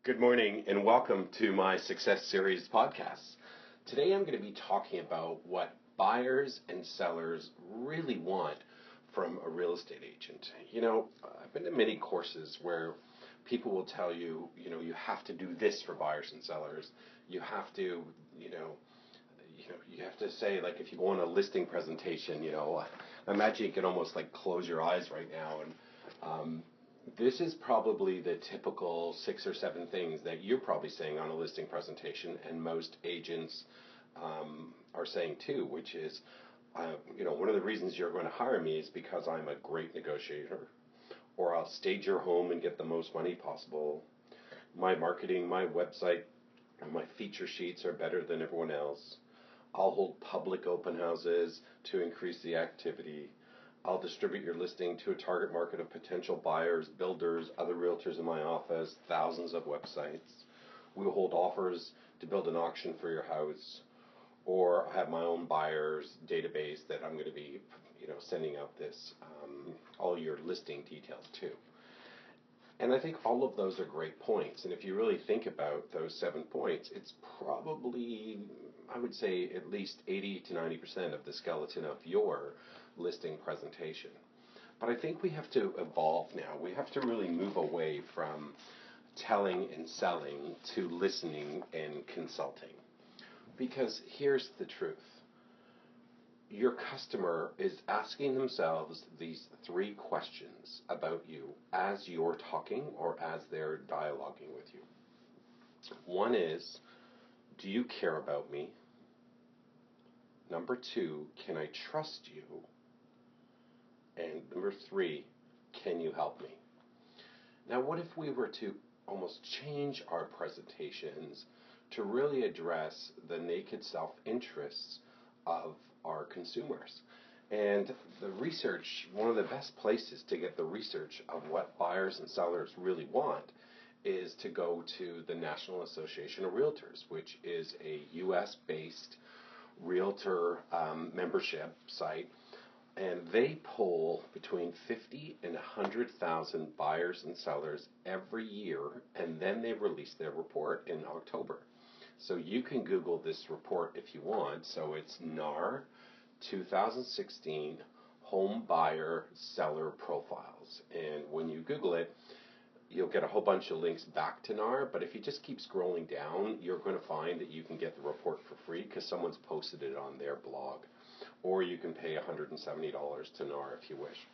Good morning and welcome to my Success Series podcast. Today I'm going to be talking about what buyers and sellers really want from a real estate agent. I've been to many courses where people will tell you, you have to do this for buyers and sellers. You have to, you have to say, like, if you go on a listing presentation, I imagine you can almost like close your eyes right now and this is probably the typical 6 or 7 things that you're probably saying on a listing presentation, and most agents are saying too, which is, one of the reasons you're going to hire me is because I'm a great negotiator, or I'll stage your home and get the most money possible. My marketing, my website, and my feature sheets are better than everyone else. I'll hold public open houses to increase the activity. I'll distribute your listing to a target market of potential buyers, builders, other realtors in my office, thousands of websites. We'll hold offers to build an auction for your house, or I have my own buyers database that I'm going to be, sending out this, all your listing details to. And I think all of those are great points. And if you really think about those 7 points, it's probably, I would say, at least 80 to 90% of the skeleton of your listing presentation. But I think we have to evolve now. We have to really move away from telling and selling to listening and consulting. Because here's the truth. Your customer is asking themselves these 3 questions about you as you're talking or as they're dialoguing with you. One is, do you care about me? Number 2, can I trust you? And number 3, can you help me? Now, what if we were to almost change our presentations to really address the naked self-interests of our consumers? And the research, one of the best places to get the research of what buyers and sellers really want is to go to the National Association of Realtors, which is a US-based realtor membership site. And they poll between 50 and 100,000 buyers and sellers every year, and then they release their report in October. So you can Google this report if you want. So it's NAR 2016 Home Buyer Seller Profiles. And when you Google it, you'll get a whole bunch of links back to NAR, but if you just keep scrolling down, you're going to find that you can get the report for free because someone's posted it on their blog. Or you can pay $170 to NAR if you wish.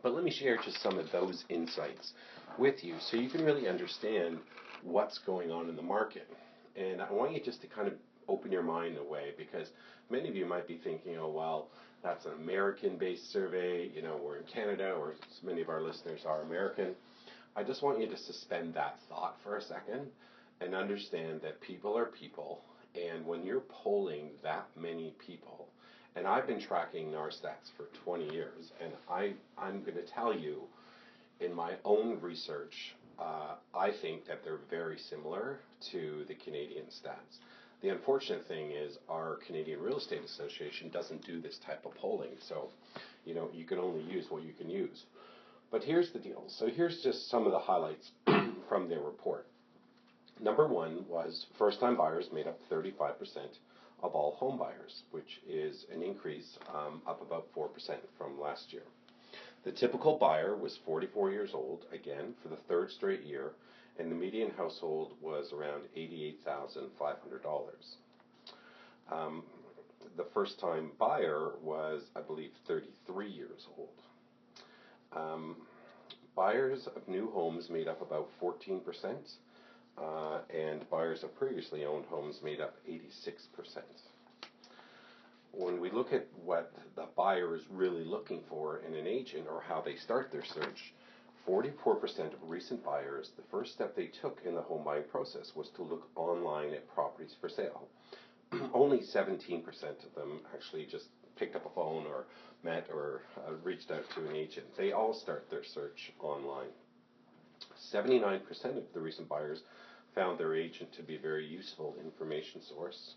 But let me share just some of those insights with you so you can really understand what's going on in the market. And I want you just to kind of open your mind away, because many of you might be thinking, oh, well, that's an American-based survey. We're in Canada, or many of our listeners are American. I just want you to suspend that thought for a second and understand that people are people. And when you're polling that many people, and I've been tracking NAR stats for 20 years, and I'm going to tell you, in my own research, I think that they're very similar to the Canadian stats. The unfortunate thing is our Canadian Real Estate Association doesn't do this type of polling, so you can only use what you can use. But here's the deal. So here's just some of the highlights from their report. Number 1 was first-time buyers made up 35% of all home buyers, which is an increase up about 4% from last year. The typical buyer was 44 years old, again, for the 3rd straight year, and the median household was around $88,500. The first-time buyer was, I believe, 33 years old. Buyers of new homes made up about 14%, and buyers of previously owned homes made up 86%. When we look at what the buyer is really looking for in an agent, or how they start their search, 44% of recent buyers, the first step they took in the home buying process was to look online at properties for sale. Only 17% of them actually just picked up a phone or met or reached out to an agent. They all start their search online. 79% of the recent buyers found their agent to be a very useful information source.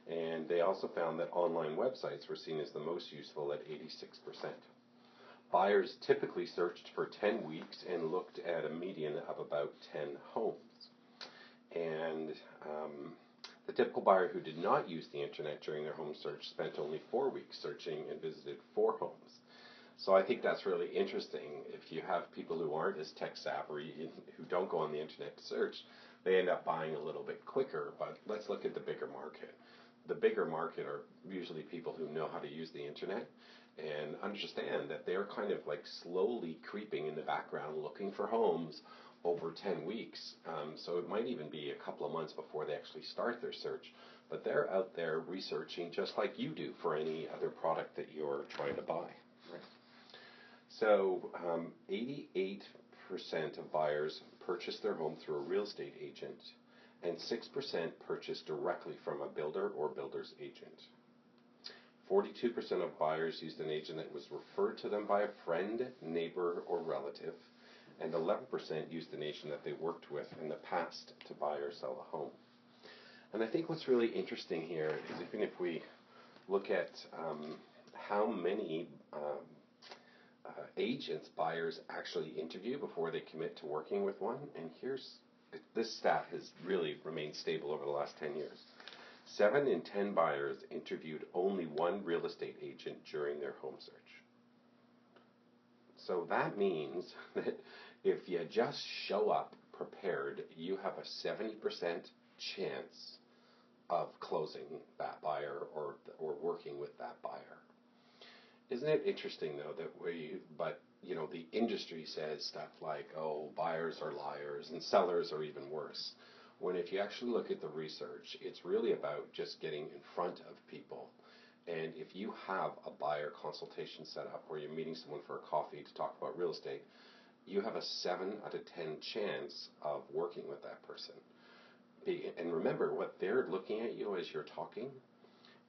And they also found that online websites were seen as the most useful at 86%. Buyers typically searched for 10 weeks and looked at a median of about 10 homes. The typical buyer who did not use the internet during their home search spent only 4 weeks searching and visited 4 homes. So I think that's really interesting. If you have people who aren't as tech savvy and who don't go on the internet to search, they end up buying a little bit quicker. But let's look at the bigger market. The bigger market are usually people who know how to use the internet and understand that they're kind of like slowly creeping in the background looking for homes over 10 weeks. So it might even be a couple of months before they actually start their search. But they're out there researching just like you do for any other product that you're trying to buy. Right? So 88% of buyers purchase their home through a real estate agent, and 6% purchase directly from a builder or builder's agent. 42% of buyers used an agent that was referred to them by a friend, neighbor, or relative, and 11% used an agent that they worked with in the past to buy or sell a home. And I think what's really interesting here is even if we look at how many agents buyers actually interview before they commit to working with one, and this stat has really remained stable over the last 10 years. 7 in 10 buyers interviewed only one real estate agent during their home search. So that means that if you just show up prepared, you have a 70% chance of closing that buyer or working with that buyer. Isn't it interesting though that the industry says stuff like, oh, buyers are liars and sellers are even worse. When if you actually look at the research, it's really about just getting in front of people. And if you have a buyer consultation set up where you're meeting someone for a coffee to talk about real estate, you have a 7 out of 10 chance of working with that person. And remember, what they're looking at you as you're talking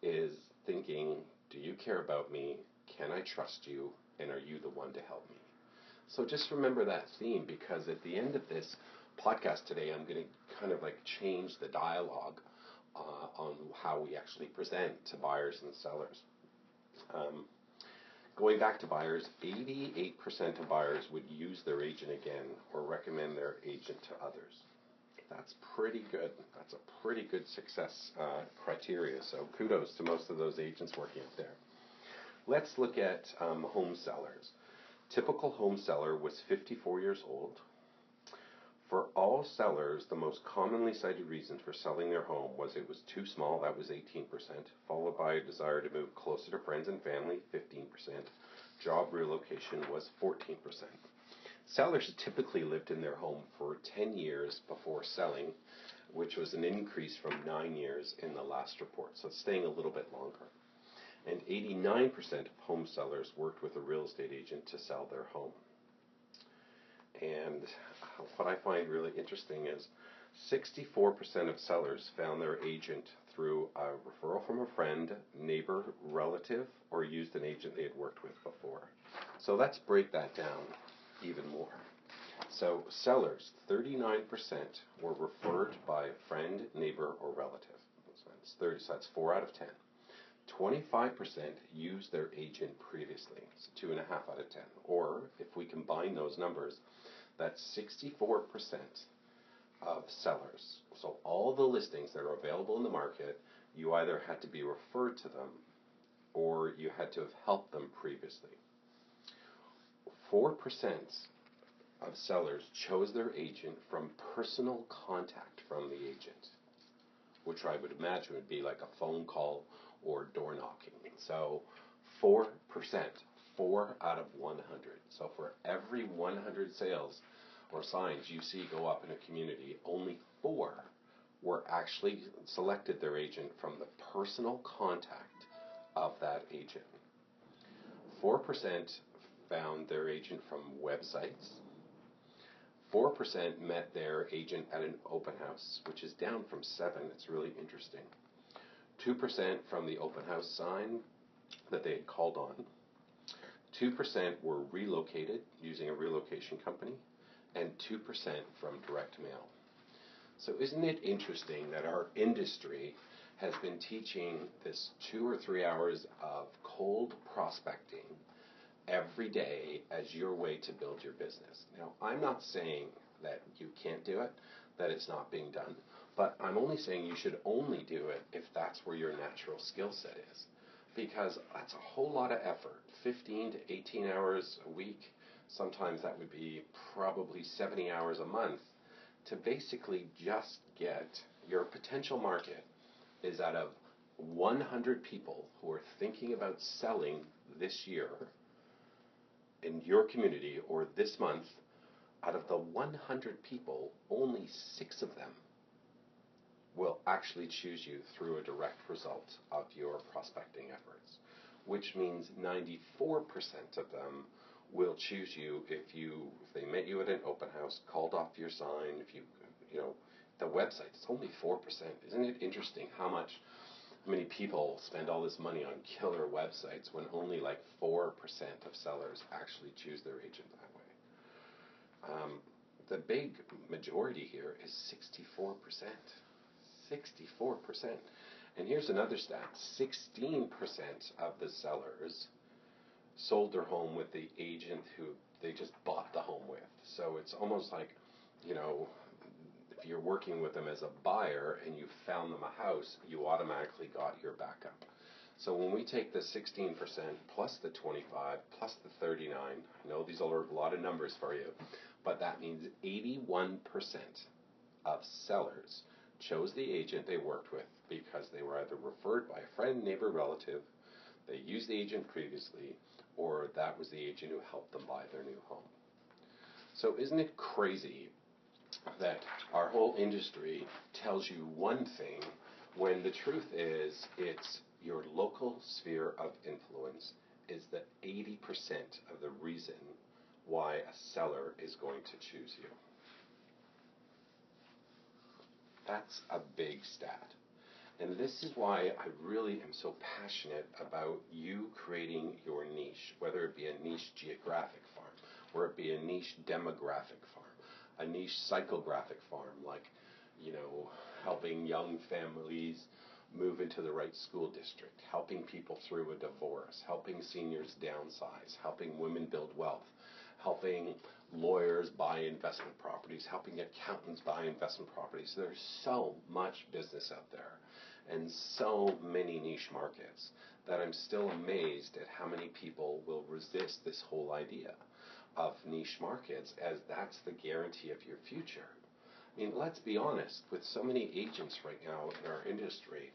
is thinking, do you care about me? Can I trust you? And are you the one to help me? So just remember that theme, because at the end of this podcast today, I'm going to kind of like change the dialogue on how we actually present to buyers and sellers. Going back to buyers, 88% of buyers would use their agent again or recommend their agent to others. That's pretty good. That's a pretty good success criteria. So kudos to most of those agents working out there. Let's look at home sellers. Typical home seller was 54 years old. For all sellers, the most commonly cited reason for selling their home was it was too small, that was 18%, followed by a desire to move closer to friends and family, 15%. Job relocation was 14%. Sellers typically lived in their home for 10 years before selling, which was an increase from 9 years in the last report, so it's staying a little bit longer. And 89% of home sellers worked with a real estate agent to sell their home. And what I find really interesting is 64% of sellers found their agent through a referral from a friend, neighbor, relative, or used an agent they had worked with before. So let's break that down even more. So sellers, 39% were referred by a friend, neighbor, or relative. So that's 4 out of 10. 25% used their agent previously, so 2.5 out of 10. Or if we combine those numbers, that's 64% of sellers. So all the listings that are available in the market, you either had to be referred to them or you had to have helped them previously. 4% of sellers chose their agent from personal contact from the agent, which I would imagine would be like a phone call or door knocking. So 4%, 4 out of 100. So for every 100 sales or signs you see go up in a community, only 4 were actually selected their agent from the personal contact of that agent. 4% found their agent from websites. 4% met their agent at an open house, which is down from 7. It's really interesting. 2% from the open house sign that they had called on. 2% were relocated using a relocation company, and 2% from direct mail. So isn't it interesting that our industry has been teaching this 2 or 3 hours of cold prospecting every day as your way to build your business? Now, I'm not saying that you can't do it. that it's not being done. But I'm only saying you should only do it if that's where your natural skill set is. Because that's a whole lot of effort, 15 to 18 hours a week. Sometimes that would be probably 70 hours a month to basically just get your potential market is out of 100 people who are thinking about selling this year in your community or this month. Out of the 100 people, only 6 of them will actually choose you through a direct result of your prospecting efforts, which means 94% of them will choose you if they met you at an open house, called off your sign, if you know, the website, it's only 4%. Isn't it interesting how many people spend all this money on killer websites when only like 4% of sellers actually choose their agent that way? The big majority here is 64%. 64%. And here's another stat. 16% of the sellers sold their home with the agent who they just bought the home with. So it's almost like, you know, if you're working with them as a buyer and you found them a house, you automatically got your backup. So when we take the 16% plus the 25 plus the 39, I know these are a lot of numbers for you, but that means 81% of sellers chose the agent they worked with because they were either referred by a friend, neighbor, relative, they used the agent previously, or that was the agent who helped them buy their new home. So isn't it crazy that our whole industry tells you one thing when the truth is it's your local sphere of influence is the 80% of the reason why a seller is going to choose you. That's a big stat. And this is why I really am so passionate about you creating your niche, whether it be a niche geographic farm, or it be a niche demographic farm, a niche psychographic farm, like, you know, helping young families move into the right school district, helping people through a divorce, helping seniors downsize, helping women build wealth, helping lawyers buy investment properties, helping accountants buy investment properties. There's so much business out there and so many niche markets that I'm still amazed at how many people will resist this whole idea of niche markets, as that's the guarantee of your future. I mean, let's be honest, with so many agents right now in our industry,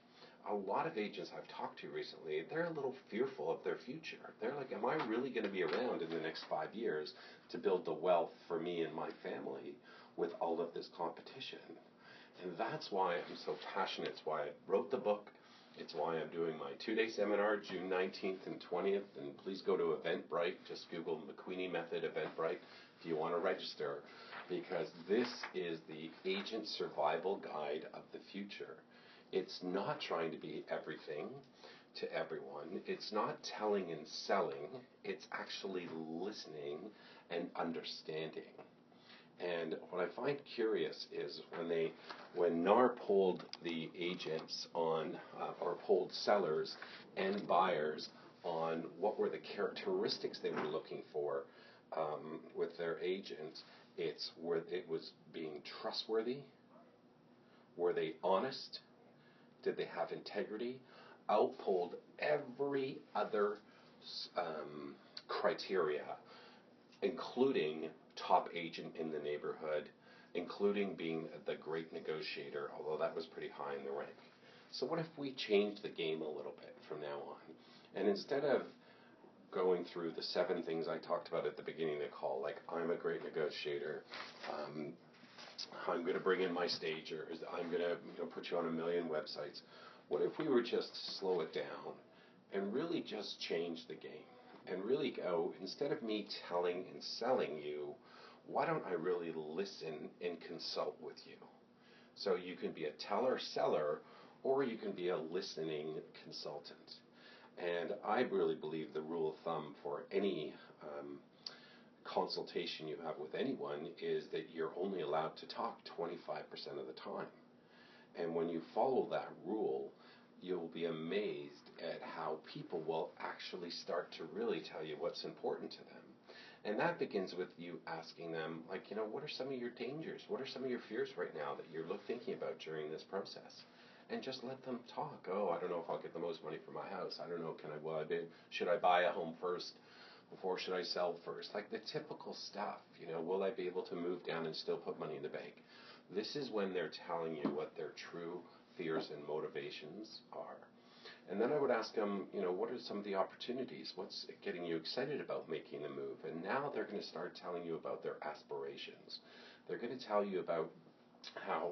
a lot of agents I've talked to recently, they're a little fearful of their future. They're like, am I really going to be around in the next 5 years to build the wealth for me and my family with all of this competition? And that's why I'm so passionate. It's why I wrote the book. It's why I'm doing my 2-day seminar, June 19th and 20th. And please go to Eventbrite. Just Google McQueenie Method Eventbrite if you want to register, because this is the agent survival guide of the future. It's not trying to be everything to everyone. It's not telling and selling. It's actually listening and understanding. And what I find curious is when NAR polled the agents on, or polled sellers and buyers on what were the characteristics they were looking for with their agents, it was being trustworthy. Were they honest? Did they have integrity? Outpolled every other criteria, including top agent in the neighborhood, including being the great negotiator, although that was pretty high in the rank. So what if we change the game a little bit from now on? And instead of going through the 7 things I talked about at the beginning of the call, like I'm a great negotiator, I'm going to bring in my stagers, I'm going to put you on 1 million websites. What if we were just to slow it down and really just change the game and really go, instead of me telling and selling you, why don't I really listen and consult with you? So you can be a teller-seller, or you can be a listening consultant. And I really believe the rule of thumb for any consultation you have with anyone is that you're only allowed to talk 25% of the time. And when you follow that rule, you'll be amazed at how people will actually start to really tell you what's important to them. And that begins with you asking them, like, what are some of your dangers? What are some of your fears right now that you're thinking about during this process? And just let them talk. Oh, I don't know if I'll get the most money for my house. I don't know, should I buy a home first before should I sell first? Like the typical stuff, will I be able to move down and still put money in the bank? This is when they're telling you what their true fears and motivations are. And then I would ask them, what are some of the opportunities? What's getting you excited about making the move? And now they're going to start telling you about their aspirations. They're going to tell you about how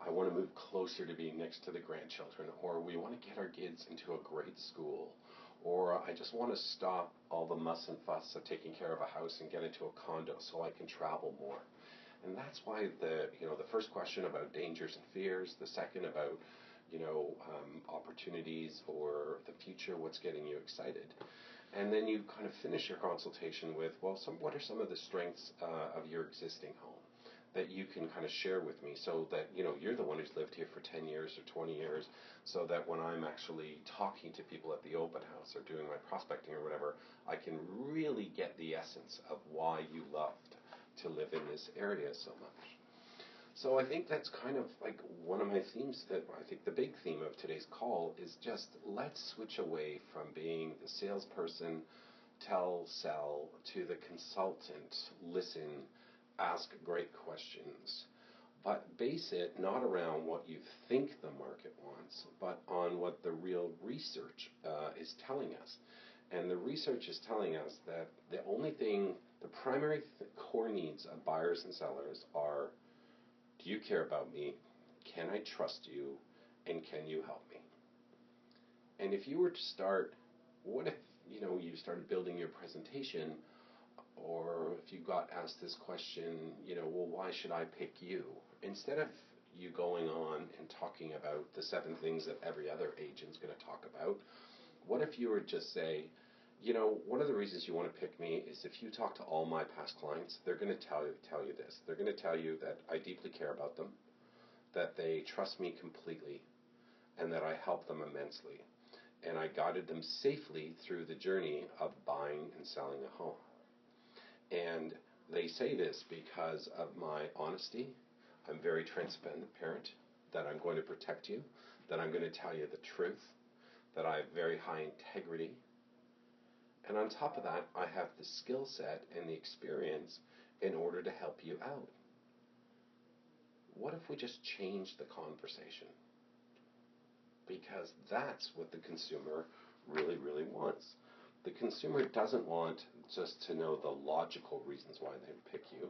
I want to move closer to being next to the grandchildren, or we want to get our kids into a great school, or I just want to stop all the muss and fuss of taking care of a house and get into a condo so I can travel more. And that's why the first question about dangers and fears, the second about opportunities or the future, what's getting you excited. And then you kind of finish your consultation with, what are some of the strengths of your existing home that you can kind of share with me, so that, you're the one who's lived here for 10 years or 20 years, so that when I'm actually talking to people at the open house or doing my prospecting or whatever, I can really get the essence of why you loved to live in this area so much. So I think that's kind of like one of my themes, that I think the big theme of today's call is just let's switch away from being the salesperson, sell, to the consultant, listen, ask great questions, but base it not around what you think the market wants, but on what the real research is telling us. And the research is telling us that the primary core needs of buyers and sellers are, do you care about me? Can I trust you? And can you help me? And if you were to start, what if, you started building your presentation, or if you got asked this question, why should I pick you? Instead of you going on and talking about the 7 things that every other agent's going to talk about, what if you were just say, one of the reasons you want to pick me is if you talk to all my past clients, they're going to tell you this. They're going to tell you that I deeply care about them, that they trust me completely, and that I help them immensely. And I guided them safely through the journey of buying and selling a home. And they say this because of my honesty. I'm very transparent, that I'm going to protect you, that I'm going to tell you the truth, that I have very high integrity. And on top of that, I have the skill set and the experience in order to help you out. What if we just change the conversation? Because that's what the consumer really, really wants. The consumer doesn't want just to know the logical reasons why they pick you,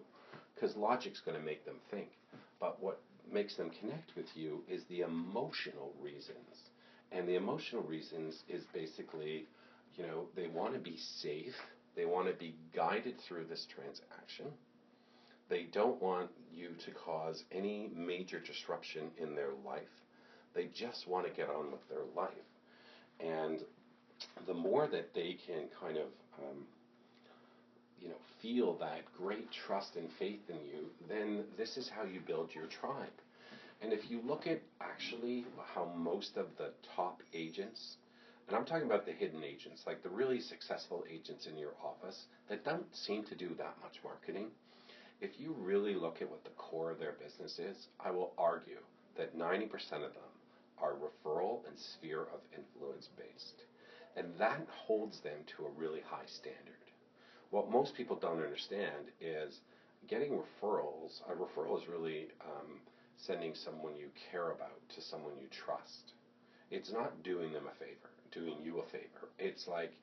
because logic's going to make them think. But what makes them connect with you is the emotional reasons. And the emotional reasons is basically, they want to be safe. They want to be guided through this transaction. They don't want you to cause any major disruption in their life. They just want to get on with their life. And the more that they can kind of, feel that great trust and faith in you, then this is how you build your tribe. And if you look at actually how most of the top agents, and I'm talking about the hidden agents, like the really successful agents in your office that don't seem to do that much marketing, if you really look at what the core of their business is, I will argue that 90% of them are referral and sphere of influence based. And that holds them to a really high standard. What most people don't understand is getting referrals. A referral is really sending someone you care about to someone you trust. It's not doing them a favor, doing you a favor. It's like,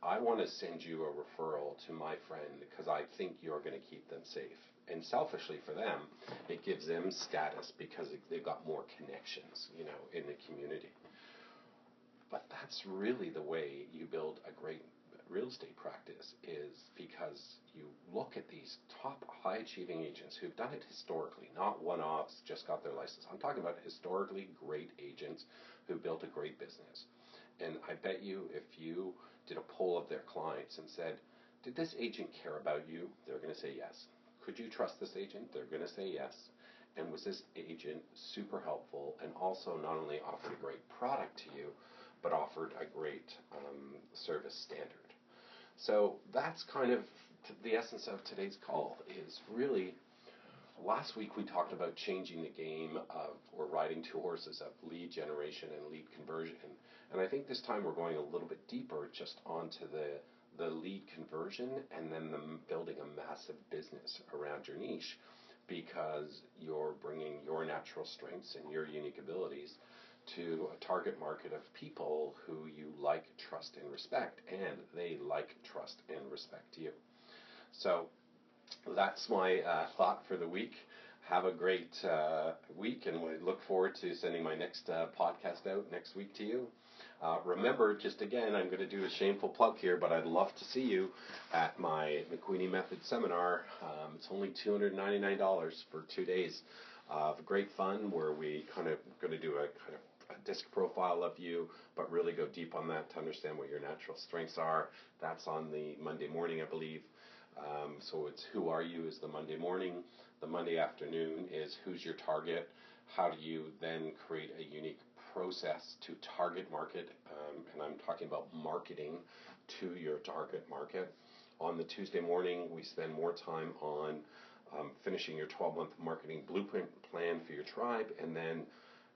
I want to send you a referral to my friend because I think you're going to keep them safe. And selfishly for them, it gives them status because they've got more connections, in the community. But that's really the way you build a great real estate practice, is because you look at these top high-achieving agents who've done it historically, not one-offs, just got their license. I'm talking about historically great agents who built a great business. And I bet you if you did a poll of their clients and said, did this agent care about you? They're going to say yes. Could you trust this agent? They're going to say yes. And was this agent super helpful and also not only offered a great product to you, but offered a great service standard? So that's kind of the essence of today's call is really, last week we talked about changing the game of, or riding two horses of lead generation and lead conversion. And I think this time we're going a little bit deeper just onto the lead conversion and then building a massive business around your niche, because you're bringing your natural strengths and your unique abilities to a target market of people who you like, trust, and respect, and they like, trust, and respect you. So that's my thought for the week. Have a great week, and I look forward to sending my next podcast out next week to you. Remember, just again, I'm going to do a shameful plug here, but I'd love to see you at my McQueenie Method seminar. It's only $299 for 2 days of great fun, where we kind of going to do a kind of a disc profile of you, but really go deep on that to understand what your natural strengths are. That's on the Monday morning, I believe. So it's Who Are You is the Monday morning. The Monday afternoon is Who's Your Target? How do you then create a unique process to target market? And I'm talking about marketing to your target market. On the Tuesday morning, we spend more time on finishing your 12-month marketing blueprint plan for your tribe. And then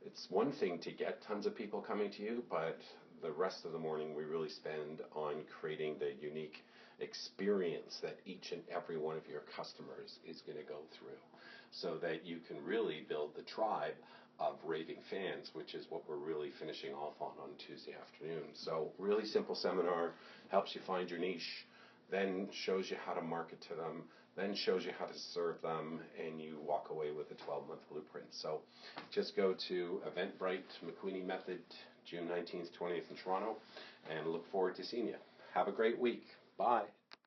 it's one thing to get tons of people coming to you, but the rest of the morning we really spend on creating the unique experience that each and every one of your customers is going to go through, so that you can really build the tribe of raving fans, which is what we're really finishing off on Tuesday afternoon. So really simple seminar, helps you find your niche, then shows you how to market to them, then shows you how to serve them, and you walk away with a 12-month blueprint. So just go to Eventbrite, McQueenie Method, June 19th, 20th in Toronto, and look forward to seeing you. Have a great week. Bye.